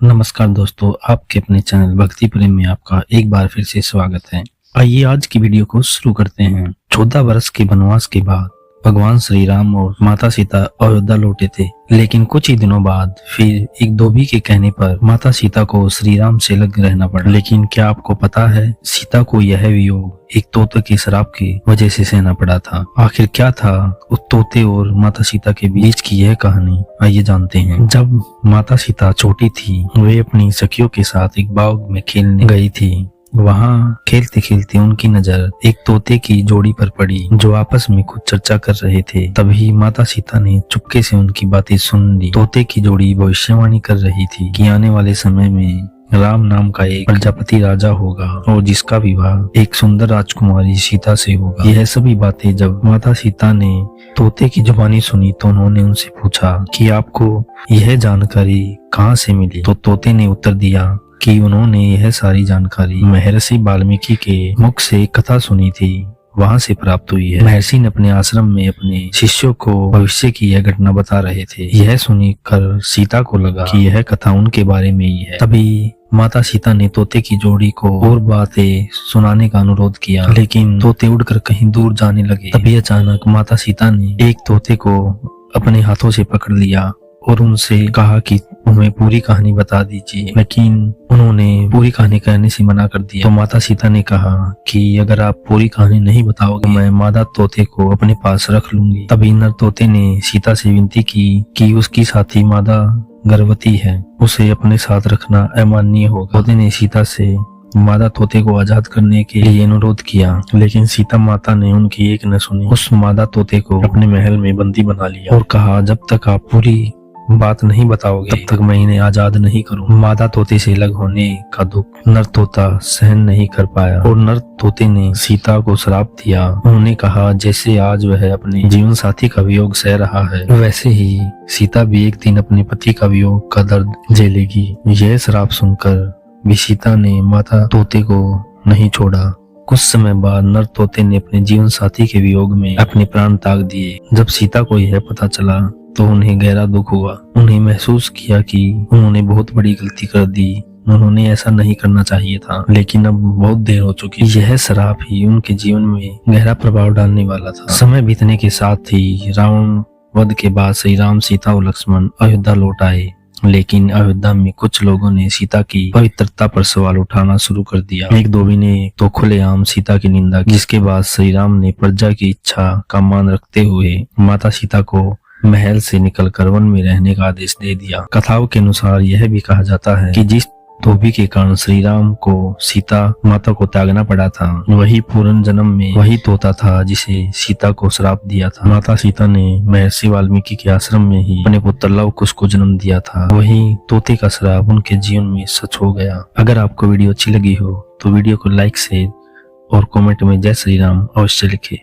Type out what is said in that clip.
नमस्कार दोस्तों, आपके अपने चैनल भक्ति प्रेम में आपका एक बार फिर से स्वागत है। आइए आज की वीडियो को शुरू करते हैं। 14 वर्ष के वनवास के बाद भगवान श्री राम और माता सीता अयोध्या लौटे थे, लेकिन कुछ ही दिनों बाद फिर एक धोबी के कहने पर माता सीता को श्री राम से अलग रहना पड़ा। लेकिन क्या आपको पता है, सीता को यह वियोग एक तोते के श्राप की वजह से सहना पड़ा था। आखिर क्या था उस तोते और माता सीता के बीच की यह कहानी, आइए जानते हैं। जब माता सीता छोटी थी, वे अपनी सखियों के साथ एक बाग में खेलने गई थी। वहाँ खेलते खेलते उनकी नजर एक तोते की जोड़ी पर पड़ी, जो आपस में कुछ चर्चा कर रहे थे। तभी माता सीता ने चुपके से उनकी बातें सुन ली। तोते की जोड़ी भविष्यवाणी कर रही थी कि आने वाले समय में राम नाम का एक प्रजापति राजा होगा और जिसका विवाह एक सुंदर राजकुमारी सीता से होगा। यह सभी बातें जब माता सीता ने तोते की जुबानी सुनी तो उन्होंने उनसे पूछा कि आपको यह जानकारी कहाँ से मिली। तो तोते ने उत्तर दिया कि उन्होंने यह सारी जानकारी महर्षि वाल्मीकि के मुख से कथा सुनी थी, वहां से प्राप्त हुई है। महर्षि ने अपने आश्रम में अपने शिष्यों को भविष्य की यह घटना बता रहे थे। यह सुनकर सीता को लगा कि यह कथा उनके बारे में ही है। तभी माता सीता ने तोते की जोड़ी को और बातें सुनाने का अनुरोध किया, लेकिन तोते उड़कर कहीं दूर जाने लगे। तभी अचानक माता सीता ने एक तोते को अपने हाथों से पकड़ लिया और उनसे कहा कि हमें पूरी कहानी बता दीजिए, लेकिन उन्होंने पूरी कहानी कहने से मना कर दिया। तो माता सीता ने कहा कि अगर आप पूरी कहानी नहीं बताओगे तो मैं मादा तोते को अपने पास रख लूंगी। तभी नर तोते ने सीता से विनती की कि उसकी साथी मादा गर्भवती है, उसे अपने साथ रखना अमाननीय होगा। तोते ने सीता से मादा तोते को आजाद करने के लिए अनुरोध किया, लेकिन सीता माता ने उनकी एक न सुनी। उस मादा तोते को अपने महल में बंदी बना लिया और कहा, जब तक आप पूरी बात नहीं बताओगे तब तक मैं इन्हें आजाद नहीं करूं। मादा तोते से अलग होने का दुख नर तोता सहन नहीं कर पाया और नर तोते ने सीता को श्राप दिया। उन्होंने कहा, जैसे आज वह अपने जीवन साथी का वियोग सह रहा है, वैसे ही सीता भी एक दिन अपने पति का वियोग का दर्द झेलेगी। यह श्राप सुनकर भी सीता ने माता तोते को नहीं छोड़ा। कुछ समय बाद नर तोते ने अपने जीवन साथी के वियोग में अपने प्राण त्याग दिए। जब सीता को यह पता चला तो उन्हें गहरा दुख हुआ। उन्हें महसूस किया कि उन्होंने बहुत बड़ी गलती कर दी, उन्होंने ऐसा नहीं करना चाहिए था, लेकिन अब बहुत देर हो चुकी। यह श्राप ही उनके जीवन में गहरा प्रभाव डालने वाला था। समय बीतने के साथ ही रावण वध के बाद श्री राम, सीता और लक्ष्मण अयोध्या लौट आए, लेकिन अयोध्या में कुछ लोगों ने सीता की पवित्रता पर सवाल उठाना शुरू कर दिया। एक धोबी ने तो खुलेआम सीता की निंदा की, जिसके बाद श्री राम ने प्रजा की इच्छा का मान रखते हुए माता सीता को महल से निकलकर वन में रहने का आदेश दे दिया। कथाओं के अनुसार यह भी कहा जाता है कि जिस धोबी के कारण श्री राम को सीता माता को त्यागना पड़ा था, वही पूर्ण जन्म में वही तोता था जिसे सीता को श्राप दिया था। माता सीता ने महर्षि वाल्मीकि के आश्रम में ही अपने पुत्र लव कुश को जन्म दिया था, वही तोते का श्राप उनके जीवन में सच हो गया। अगर आपको वीडियो अच्छी लगी हो तो वीडियो को लाइक, शेयर और कमेंट में जय श्री राम अवश्य लिखें।